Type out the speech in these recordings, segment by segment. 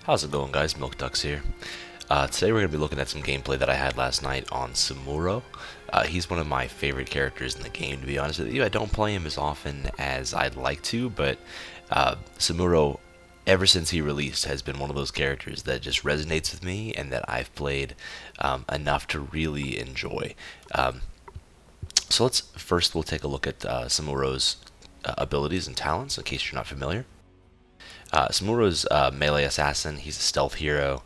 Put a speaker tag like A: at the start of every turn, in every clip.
A: How's it going, guys? Milk Ducks here. Today we're going to be looking at some gameplay that I had last night on Samuro. He's one of my favorite characters in the game, to be honest with you. I don't play him as often as I'd like to, but Samuro, ever since he released, has been one of those characters that just resonates with me and that I've played enough to really enjoy. So we'll take a look at Samuro's abilities and talents, in case you're not familiar. Samuro's melee assassin. He's a stealth hero.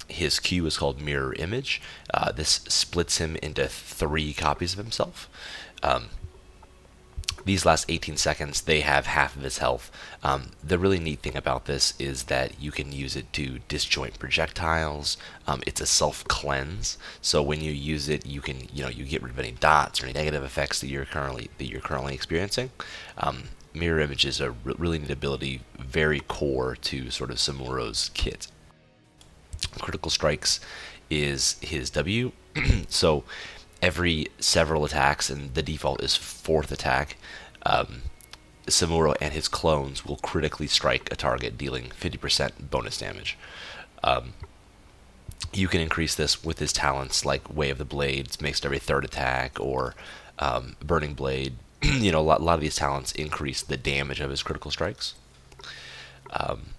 A: His Q is called Mirror Image. This splits him into 3 copies of himself. These last 18 seconds, they have half of his health. The really neat thing about this is that you can use it to disjoint projectiles. It's a self-cleanse, so when you use it, you can you get rid of any dots or any negative effects that you're currently experiencing. Mirror Image is a really neat ability, very core to sort of Samuro's kit. Critical Strikes is his W. So every several attacks, and the default is 4th attack, Samuro and his clones will critically strike a target, dealing 50% bonus damage. You can increase this with his talents like Way of the Blades, makes it every 3rd attack, or Burning Blade. A lot of these talents increase the damage of his critical strikes.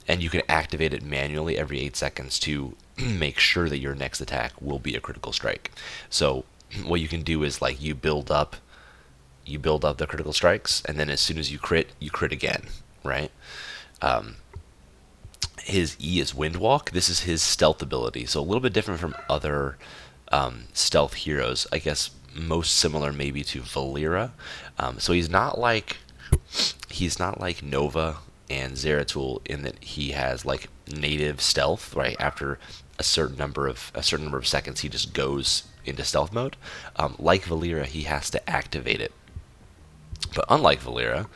A: And you can activate it manually every 8 seconds to make sure that your next attack will be a critical strike. So what you can do is like you build up the critical strikes, and then as soon as you crit again, right? His E is Windwalk. This is his stealth ability, so a little bit different from other stealth heroes. I guess most similar maybe to Valera. So he's not like Nova and Zeratul in that he has like native stealth, right? After a certain number of seconds, he just goes into stealth mode. Like Valera, he has to activate it. But unlike Valera,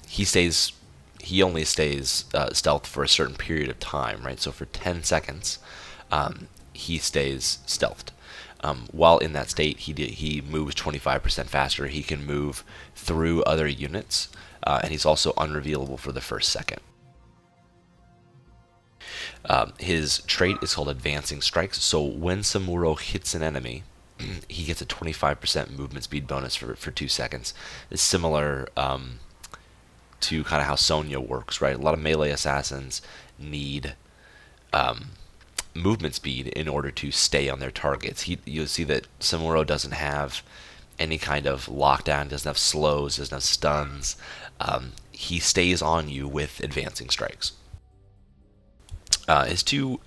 A: he only stays stealth for a certain period of time, right? So for 10 seconds, he stays stealthed. While in that state, he moves 25% faster. He can move through other units, and he's also unrevealable for the first second. His trait is called Advancing Strikes. So when Samuro hits an enemy, he gets a 25% movement speed bonus for 2 seconds. It's similar to kind of how Sonya works, right? A lot of melee assassins need movement speed in order to stay on their targets. You'll see that Samuro doesn't have any kind of lockdown, doesn't have slows, doesn't have stuns. He stays on you with Advancing Strikes. His 2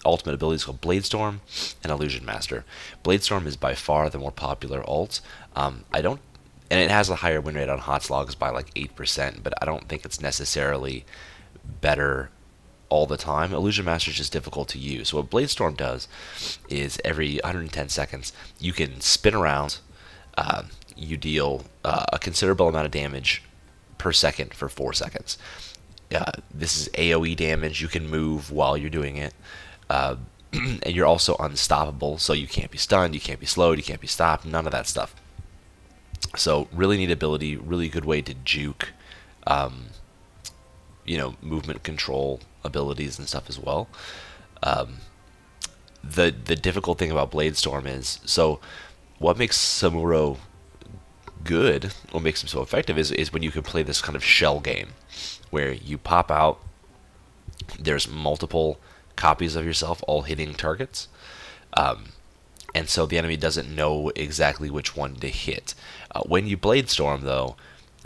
A: ultimate abilities are called Bladestorm and Illusion Master. Bladestorm is by far the more popular ult. And it has a higher win rate on hot slogs by like 8%, but I don't think it's necessarily better all the time. Illusion Master is just difficult to use. So what Bladestorm does is every 110 seconds you can spin around. You deal a considerable amount of damage per second for 4 seconds. This is AoE damage. You can move while you're doing it, and you're also unstoppable. So you can't be stunned, you can't be slowed, you can't be stopped. None of that stuff. So really neat ability, really good way to juke, movement control abilities and stuff as well. The difficult thing about Bladestorm is, so what makes Samuro good, what makes him so effective is when you can play this kind of shell game where you pop out, there's multiple copies of yourself all hitting targets, and so the enemy doesn't know exactly which one to hit. When you Bladestorm, though,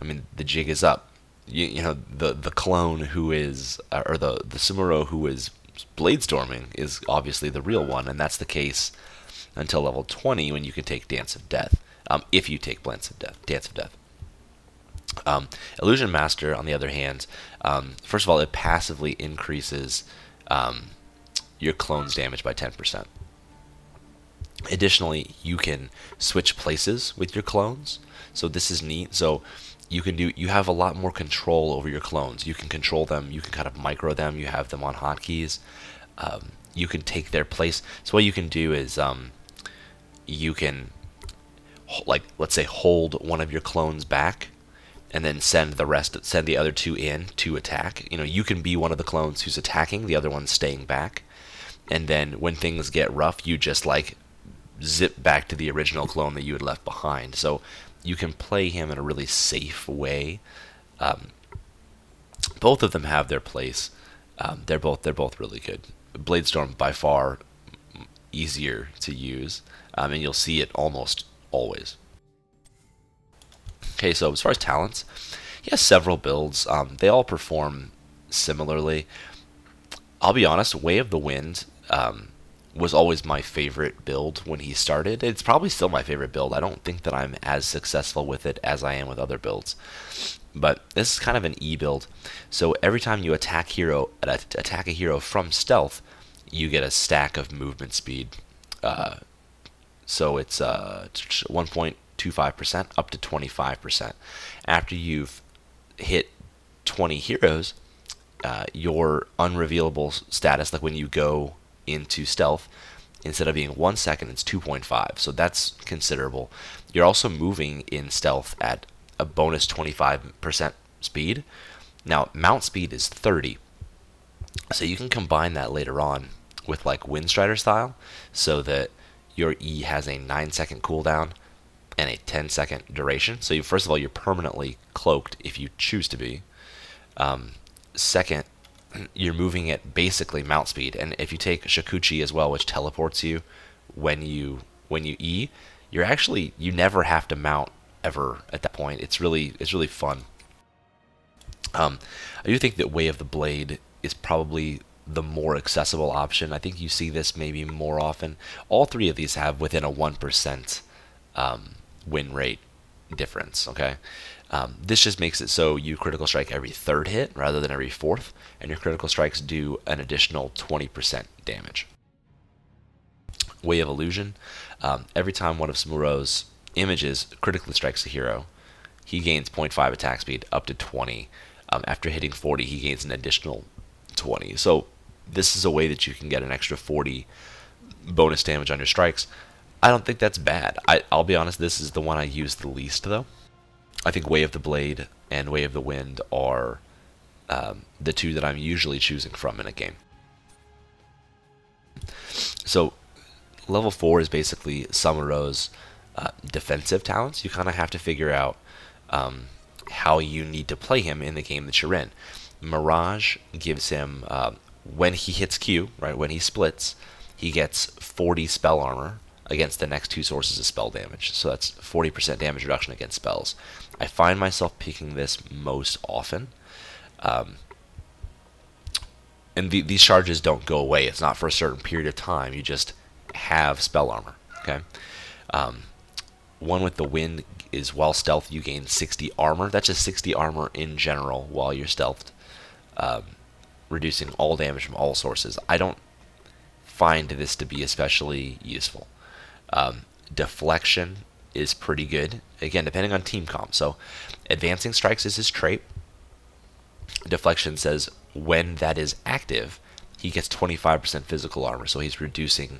A: I mean, the jig is up. The clone who is, or the Samuro who is Bladestorming is obviously the real one, and that's the case until level 20 when you can take Dance of Death. If you take Dance of Death. Illusion Master, on the other hand, first of all, it passively increases your clone's damage by 10%. Additionally, you can switch places with your clones, so this is neat. So you have a lot more control over your clones. You can control them, you can kind of micro them, you have them on hotkeys. You can take their place. So what you can do is you can, like, let's say, hold one of your clones back and then send the other two in to attack. You know, you can be one of the clones who's attacking, the other one's staying back, and then when things get rough, you just like zip back to the original clone that you had left behind. So you can play him in a really safe way. Both of them have their place. They're both really good. Bladestorm by far easier to use, and you'll see it almost always. Okay, so as far as talents, he has several builds. They all perform similarly. I'll be honest, Way of the Wind was always my favorite build when he started. It's probably still my favorite build. I don't think that I'm as successful with it as I am with other builds. But this is kind of an E build. So every time you attack a hero from stealth, you get a stack of movement speed. So it's 1.25% up to 25%. After you've hit 20 heroes, your unrevealable status, like when you go into stealth, instead of being 1 second, it's 2.5. So that's considerable. You're also moving in stealth at a bonus 25% speed. Now, mount speed is 30. So you can combine that later on with like Windstrider style, so that your E has a 9-second cooldown and a 10-second duration. So first of all, you're permanently cloaked if you choose to be. Second, you're moving at basically mount speed, and if you take Shakuchi as well, which teleports you when you E, you never have to mount ever at that point. It's really fun. I do think that Way of the Blade is probably the more accessible option. I think you see this maybe more often. All three of these have within a 1% win rate difference. Okay, this just makes it so you critical strike every third hit rather than every fourth, and your critical strikes do an additional 20% damage. Way of Illusion. Every time one of Samuro's images critically strikes a hero, he gains 0.5 attack speed up to 20. After hitting 40, he gains an additional 20. So this is a way that you can get an extra 40 bonus damage on your strikes. I don't think that's bad. I'll be honest, this is the one I use the least, though. I think Way of the Blade and Way of the Wind are the two that I'm usually choosing from in a game. So level 4 is basically Samuro's defensive talents. You kind of have to figure out how you need to play him in the game that you're in. Mirage gives him, when he hits Q, right, when he splits, he gets 40 spell armor against the next two sources of spell damage. So that's 40% damage reduction against spells. I find myself picking this most often. And these charges don't go away. It's not for a certain period of time. You just have spell armor. Okay. One with the Wind is while stealth, you gain 60 armor. That's just 60 armor in general while you're stealthed, reducing all damage from all sources. I don't find this to be especially useful. Deflection is pretty good, again, depending on team comp. So Advancing Strikes is his trait. Deflection says when that is active, he gets 25% physical armor, so he's reducing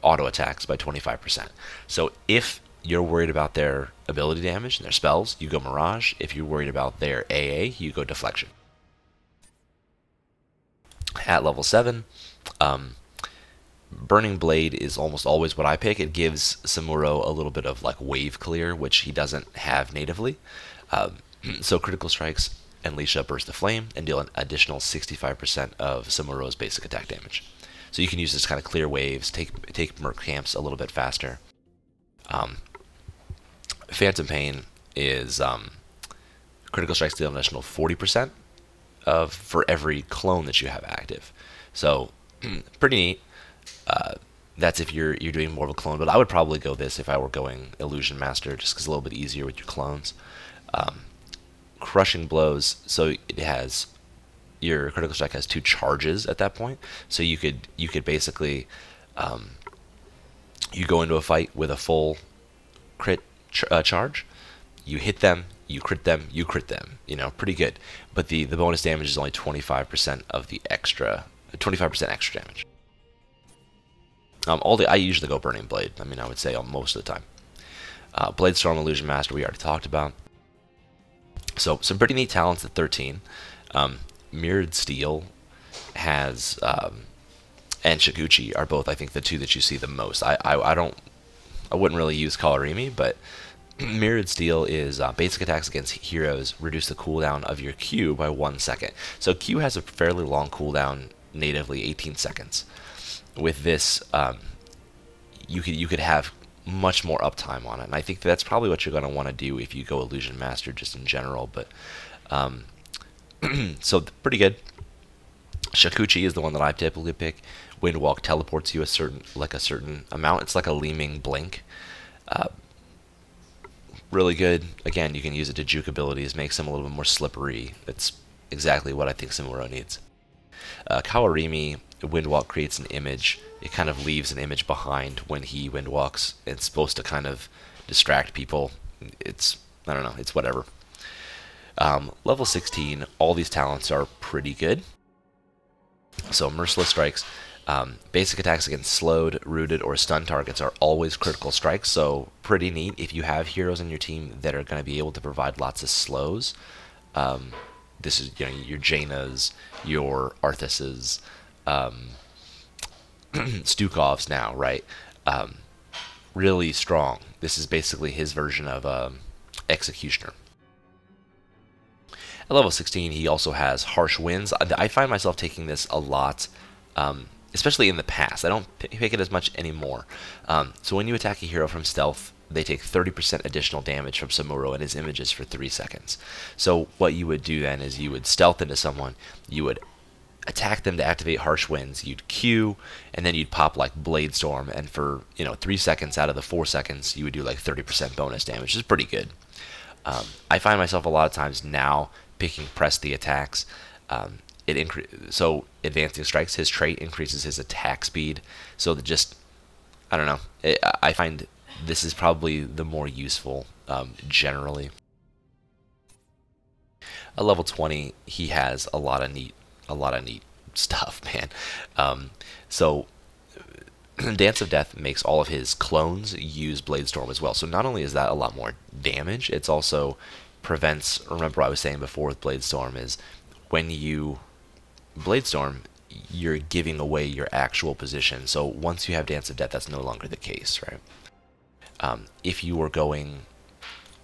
A: auto attacks by 25%. So if you're worried about their ability damage and their spells, you go Mirage. If you're worried about their AA, you go Deflection. At level 7, Burning Blade is almost always what I pick. It gives Samuro a little bit of like wave clear, which he doesn't have natively. So critical strikes unleash a burst of flame and deal an additional 65% of Samuro's basic attack damage. So you can use this kind of clear waves, take merc camps a little bit faster. Phantom Pain is critical strikes deal an additional 40% for every clone that you have active. So pretty neat. That's if you're doing more of a clone, but I would probably go this if I were going Illusion Master, just because it's a little bit easier with your clones. Crushing Blows, so it has your critical strike has 2 charges at that point, so you could basically you go into a fight with a full crit charge, you hit them, you crit them, you crit them, you know, pretty good. But the bonus damage is only 25% of the extra, 25% extra damage. I usually go Burning Blade. I mean, I would say most of the time. Bladestorm, Illusion Master, we already talked about. So some pretty neat talents at 13. Mirrored Steel has and Shikuchi are both, I think, the two that you see the most. I wouldn't really use Kawarimi, but Mirrored Steel is basic attacks against heroes reduce the cooldown of your Q by 1 second. So Q has a fairly long cooldown, natively 18 seconds. With this, you could have much more uptime on it, and I think that's probably what you're going to want to do if you go Illusion Master just in general. But so pretty good. Shakuchi is the one that I typically pick. Windwalk teleports you a certain amount. It's like a Leeming Blink. Really good. Again, you can use it to juke abilities, makes him a little bit more slippery. It's exactly what I think Samuro needs. Kawarimi, Windwalk creates an image. It kind of leaves an image behind when he windwalks. It's supposed to kind of distract people. I don't know, it's whatever. Level 16, all these talents are pretty good. So Merciless Strikes, basic attacks against slowed, rooted, or stunned targets are always critical strikes, so pretty neat if you have heroes on your team that are going to be able to provide lots of slows. This is, your Jaina's, your Arthuses, Stukov's now, right? Really strong. This is basically his version of Executioner. At level 16, he also has Harsh Winds. I find myself taking this a lot, especially in the past. I don't pick it as much anymore. So when you attack a hero from stealth, they take 30% additional damage from Samuro and his images for 3 seconds. So what you would do then is you would stealth into someone, you would attack them to activate Harsh Winds, you'd Q, and then you'd pop like Blade Storm, and for 3 seconds out of the 4 seconds, you would do like 30% bonus damage, which is pretty good. I find myself a lot of times now picking Press the attacks. So Advancing Strikes, his trait increases his attack speed. So that just, I don't know. I find this is probably the more useful generally. At level 20, he has a lot of neat stuff, man. So Dance of Death makes all of his clones use Blade Storm as well. So not only is that a lot more damage, it's also prevents, remember I was saying before with Blade Storm, is when you Blade Storm, you're giving away your actual position. So once you have Dance of Death, that's no longer the case, right? If you were going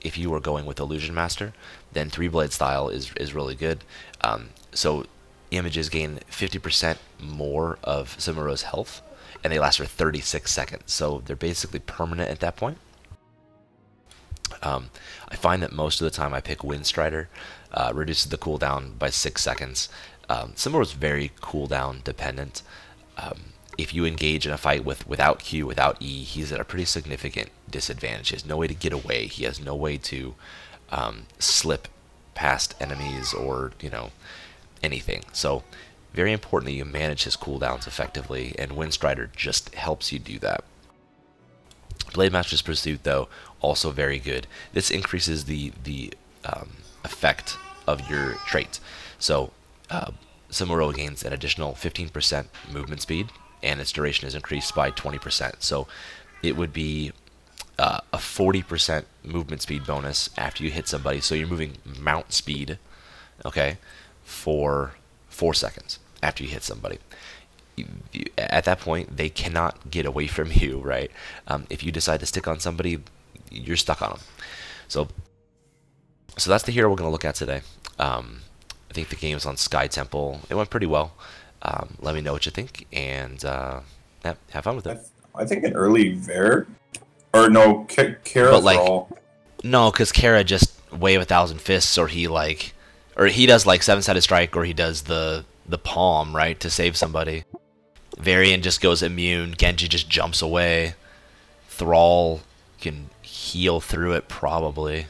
A: with Illusion Master, then 3-blade style is really good. So images gain 50% more of Samuro's health, and they last for 36 seconds. So they're basically permanent at that point. I find that most of the time I pick Windstrider, reduces the cooldown by 6 seconds. Samuro's very cooldown dependent. If you engage in a fight without Q, without E, he's at a pretty significant disadvantage. He has no way to get away. He has no way to slip past enemies or anything. So very important that you manage his cooldowns effectively, and Windstrider just helps you do that. Blade Master's Pursuit, though, also very good. This increases the effect of your trait. So Samuro gains an additional 15% movement speed, and its duration is increased by 20%. So it would be a 40% movement speed bonus after you hit somebody. So you're moving mount speed, okay, for 4 seconds after you hit somebody. At that point, they cannot get away from you, right? If you decide to stick on somebody, you're stuck on them. So that's the hero we're going to look at today. I think the game's on Sky Temple. It went pretty well. Let me know what you think, and yeah, have fun with it.
B: I think an early Ver, or no, Kara.
A: But like, no, because Kara just wave 1,000 fists, or he does like 7-sided strike, or he does the palm, right, to save somebody. Varian just goes immune. Genji just jumps away. Thrall can heal through it probably.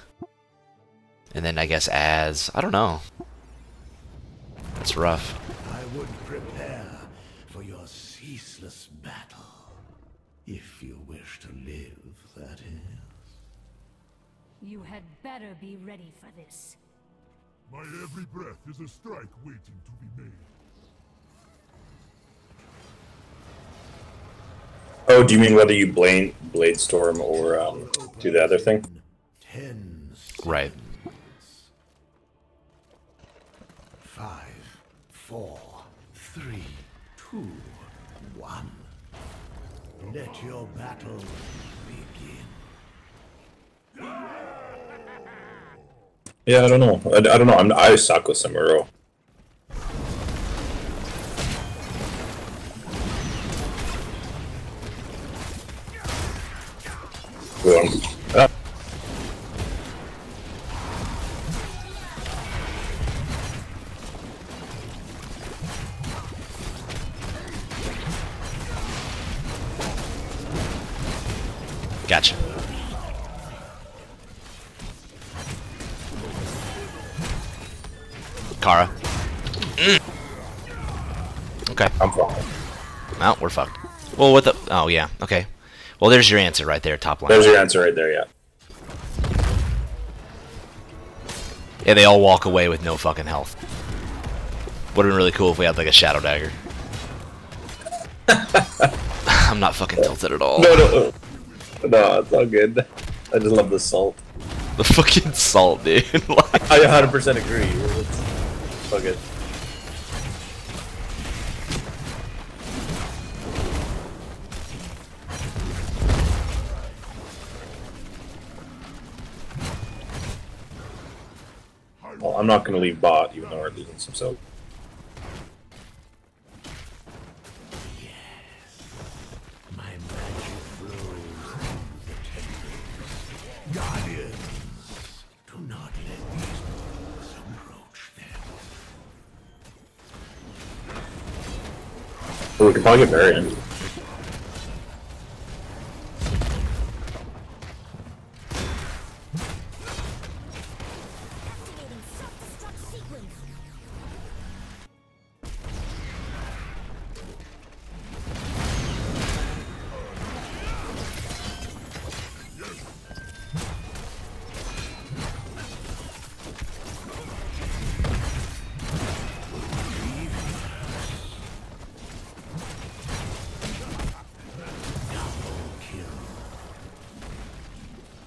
A: And then I guess I don't know. That's rough.
C: I would prepare for your ceaseless battle. If you wish to live, that is.
D: You had better be ready for this.
E: My every breath is a strike waiting to be made.
B: Oh, do you mean whether you Blade Storm or do the other thing?
A: Right.
C: 5, 4, 3, 2, 1. Let your battle begin.
B: Yeah, I don't know. I don't know. I suck with Samuro. Ah,
A: Gotcha. Kara. Okay.
B: I'm fine.
A: Well, we're fucked. Well, what the? Oh yeah. Okay. Well, there's your answer right there, top line.
B: There's your answer right there, yeah.
A: Yeah, they all walk away with no fucking health. Would have been really cool if we had like a shadow dagger. I'm not fucking tilted at all.
B: No, it's all good. I just love the salt.
A: The fucking salt, dude. Like,
B: I 100% agree. It's fuck it. Well, I'm not gonna leave bot, even though we're losing some soap.
C: My magic flows through the tendrils. Guardians, do not let these walls approach them.
B: Well, we could probably get Varian.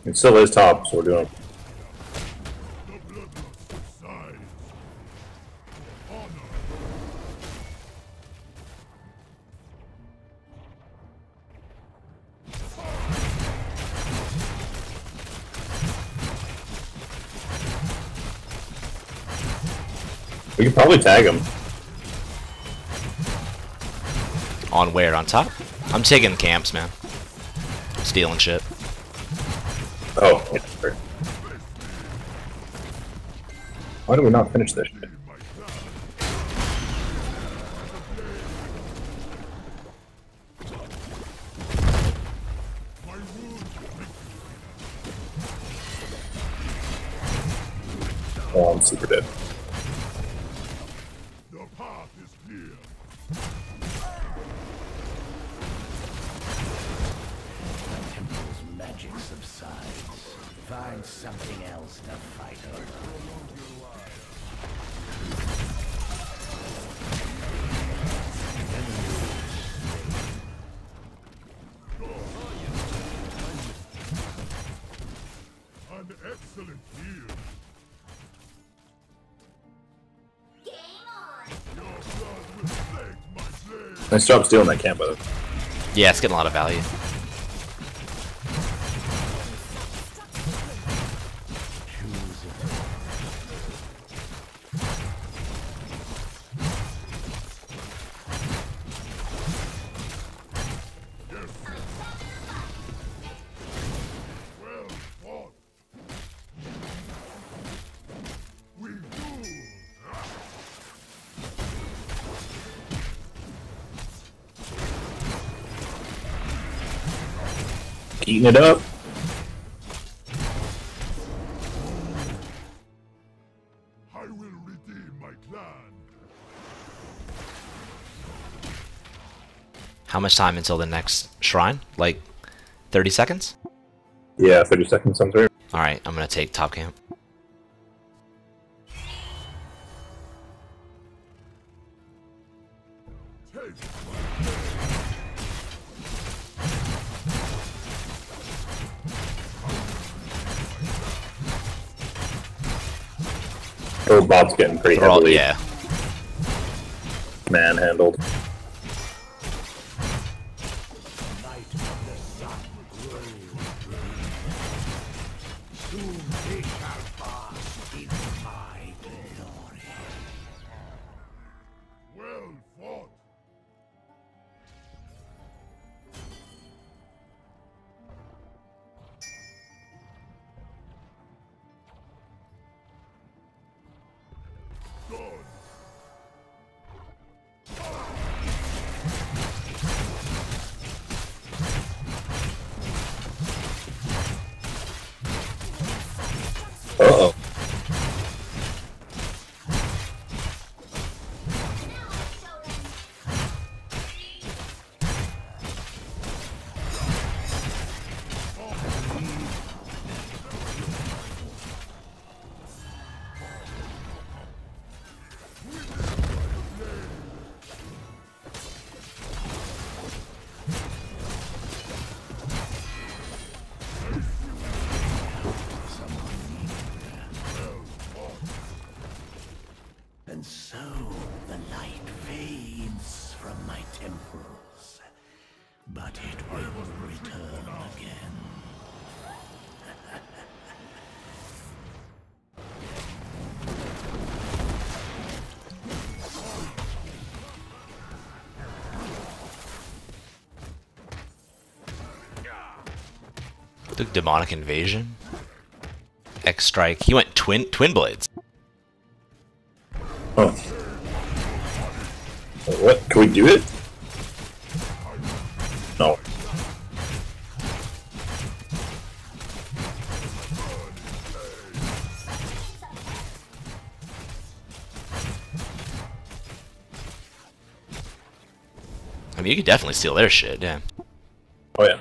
B: It still is top, so we're doing.
E: The bloodlust subsides. Honor.
B: We could probably tag him.
A: on where? On top? I'm taking camps, man. I'm stealing shit.
B: Oh, yeah, sure. Why do we not finish this shit? Oh, I'm super dead.
E: The path is clear.
C: The temple's magic subsides. Find something else to fight over.
E: An excellent deal. Your blood reflect my blade.
B: Nice job stealing that camp, by the way.
A: Yeah, it's getting a lot of value.
E: Well fought. We do.
B: Eating it up.
E: I will redeem my clan.
A: How much time until the next shrine? Like 30 seconds?
B: Yeah, 30 seconds sounds right.
A: Alright, I'm gonna take top camp.
E: Take
B: Oh, bot's getting pretty
A: They're all,
B: heavily.
A: yeah.
B: manhandled.
C: Light of the sun grows soon they shall bask in my glory.
E: Well fought. Done.
B: Uh-oh.
C: And so the light fades from my temples, but it will return again.
A: The demonic invasion. X strike. He went twin blades.
B: Oh. What? Can we do it? No.
A: I mean, you could definitely steal their shit. Yeah.
B: Oh yeah.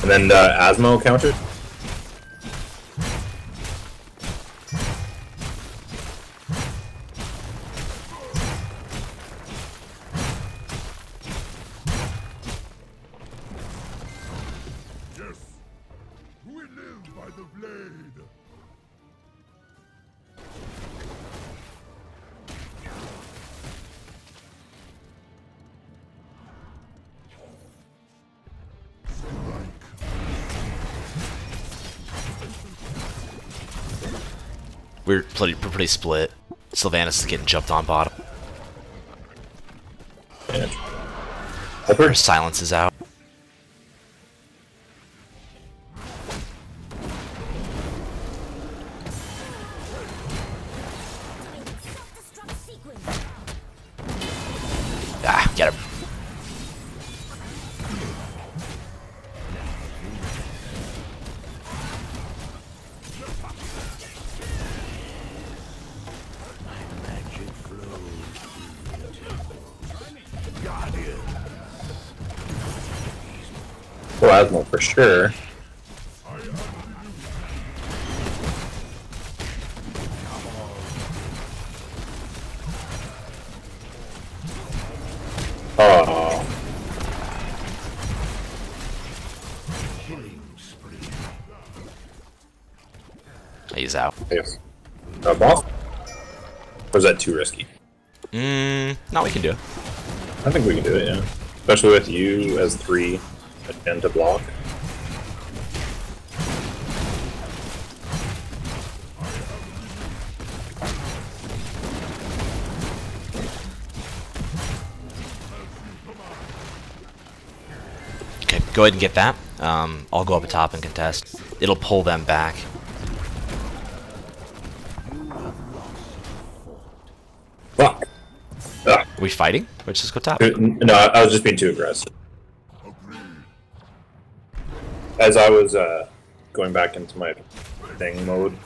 B: And then Asmo countered.
E: Yes. We live by the blade.
A: We're pretty split. Sylvanas is getting jumped on bottom.
B: And
A: Her silence is out. Ah, get him.
C: Magic flows through the Guardian.
B: well, Asmo for sure. Oh.
C: Killing spree.
A: He's out.
B: Yes. Boss? Or is that too risky?
A: No, we can do it.
B: I think we can do it, yeah. Especially with you as 3 again to block.
A: Okay, go ahead and get that. I'll go up top and contest. It'll pull them back.
B: Fuck! Ah.
A: Are we fighting? Let's just go top.
B: No, I was just being too aggressive. As I was going back into my thing mode,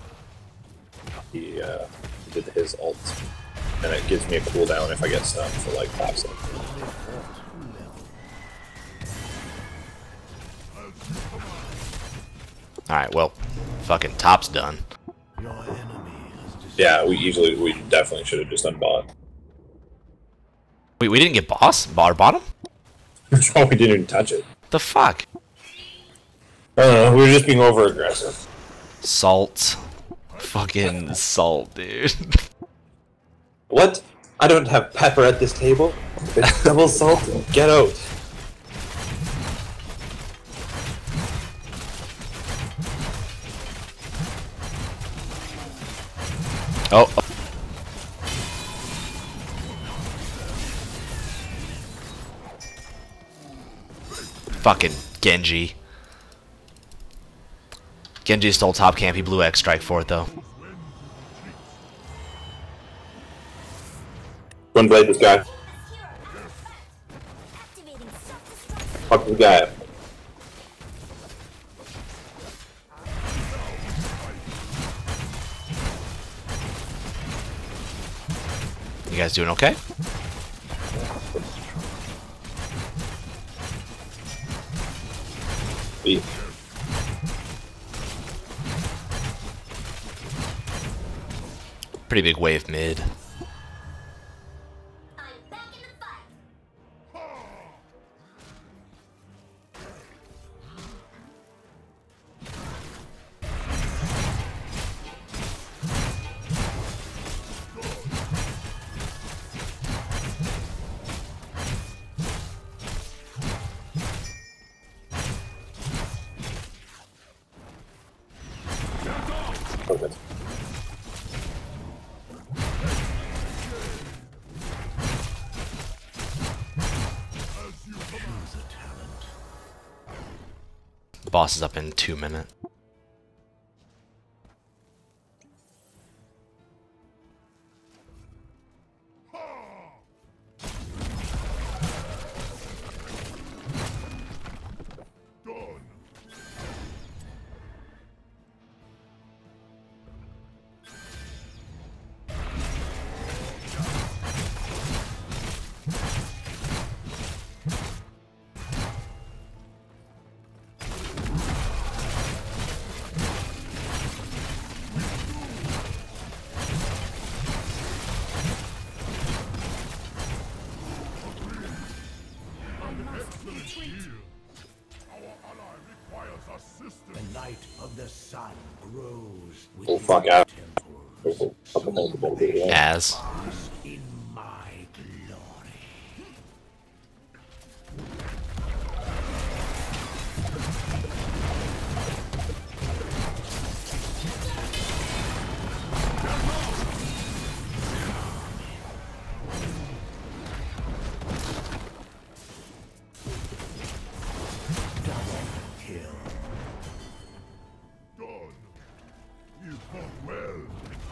B: he did his ult, and it gives me a cooldown if I get stunned for like 5 seconds.
A: Alright, well, fucking top's done.
C: Your enemy has destroyed.
B: Yeah, we definitely should have just unbought.
A: Wait, we didn't get boss? Bar bottom?
B: Oh, we didn't even touch it.
A: The fuck?
B: I don't know, we were just being over aggressive.
A: Salt. Fucking salt, dude.
B: What? I don't have pepper at this table. It's double salt. Get out.
A: Oh. Fucking Genji. Genji stole top camp. He blew X strike for it though.
B: Go and blade this guy. Fuck this guy up.
A: You guys doing okay?
B: Beat.
A: Pretty big wave mid.
B: Perfect.
A: Boss is up in 2 minutes.
C: The light of the sun grows
B: Oh,
C: within
B: fuck
C: the
B: out.
C: temples
A: As.
C: in my glory. Double kill.
E: Done. You fought well.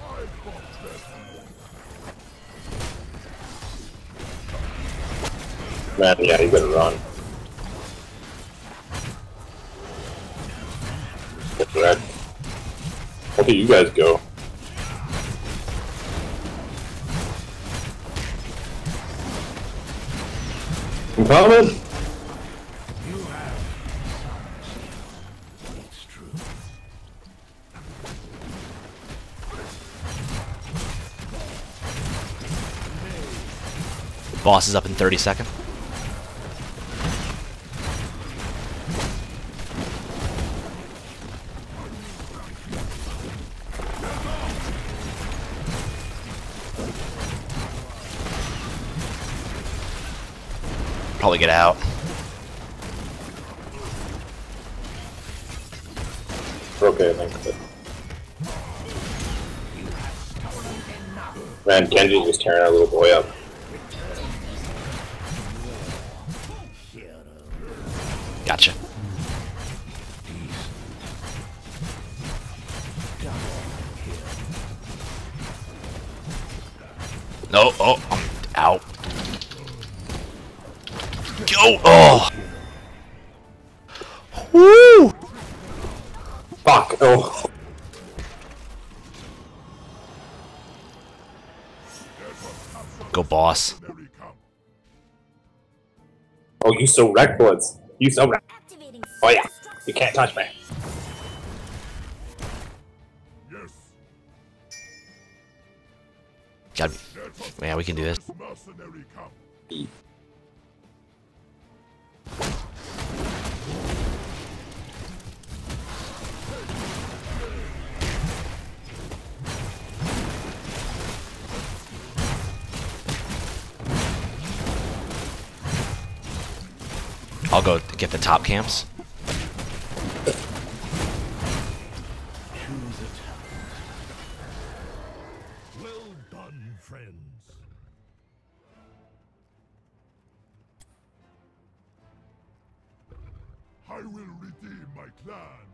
E: I fought better.
B: Man, yeah, you better run. Get wrecked. Okay, you guys go. I'm coming!
C: You have it's true.
A: Boss is up in 30 seconds. Probably get out.
B: Okay, thanks. Man, Genji's just tearing our little boy up.
A: Gotcha. No, oh, I'm out. Go, oh. Woo!
B: Fuck, oh.
A: Go, boss.
B: Oh, you so wrecked, Bloods. You so wrecked. Oh yeah, you can't touch me.
E: Yes.
A: God, yeah, we can do this.
E: Mercenary camp.
A: I'll go get the top camps.
C: Choose a talent.
E: Well done, friends. I will redeem my clan.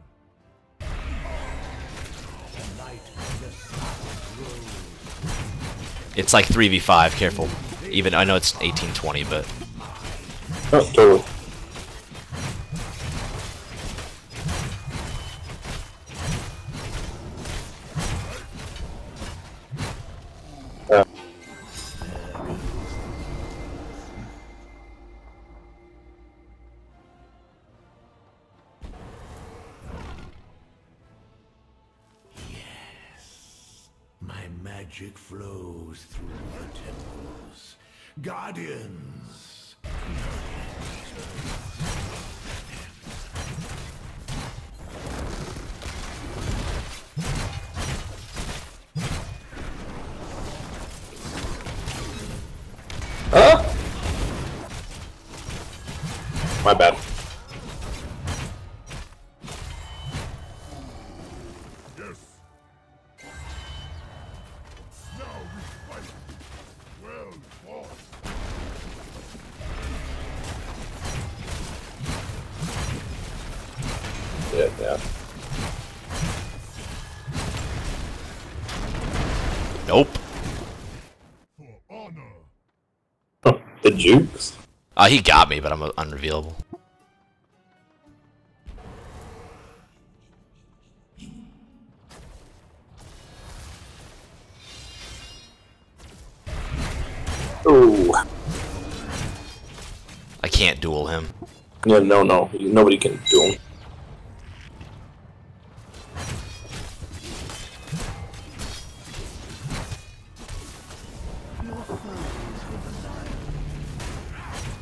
C: The light of the sun grows.
A: It's like 3v5, careful. Even, I know it's 1820, but...
B: Oh, totally.
C: My magic flows through the temples. Guardians!
B: Huh? My bad.
E: Yes. Now we fight. Well fought.
B: Yeah.
A: Nope.
E: For honor.
B: Huh, the jukes?
A: He got me, but I'm unrevealable.
B: Oh.
A: I can't duel him.
B: Yeah, no. Nobody can do them.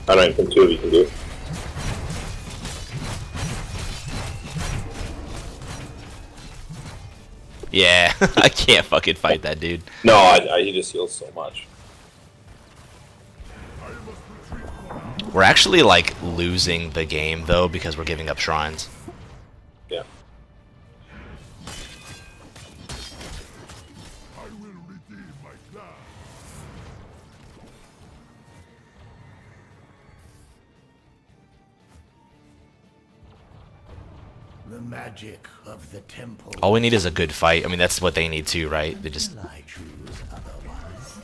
B: I don't even think two of you can do it.
A: Yeah, I can't fucking fight that dude.
B: No, he just heals so much.
A: We're actually, like, losing the game, though, because we're giving up shrines.
B: Yeah.
E: I will redeem my clan.
C: The magic of the temple.
A: All we need is a good fight. I mean, that's what they need too, right? They just...
C: Shall I choose otherwise?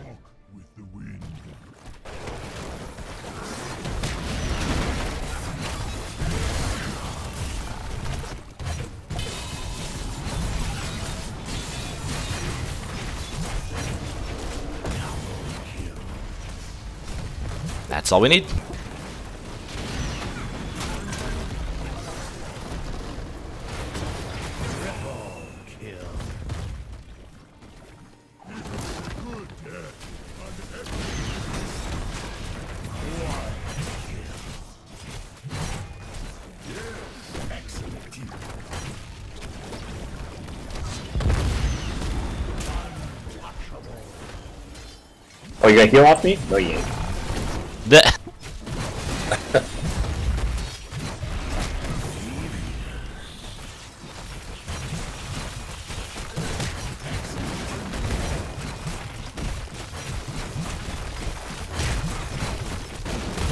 E: Walk with the wind.
A: That's all we need.
C: Kill.
E: Good death. An epic.
C: Excellent.
B: Oh, you gonna heal off me? No, you ain't.
A: The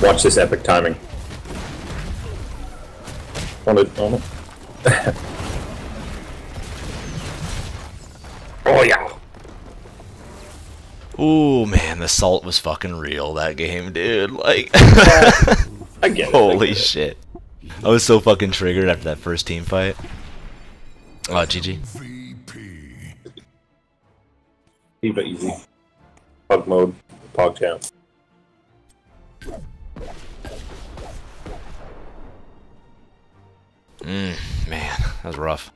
B: Watch this epic timing. On it. Oh yeah.
A: Ooh, man, the salt was fucking real that game, dude. Like,
B: I get it.
A: holy shit. I was so fucking triggered after that first team fight. Oh, GG.
E: VP.
B: Keep it easy. Pug mode. Pog champ.
A: Man, that was rough.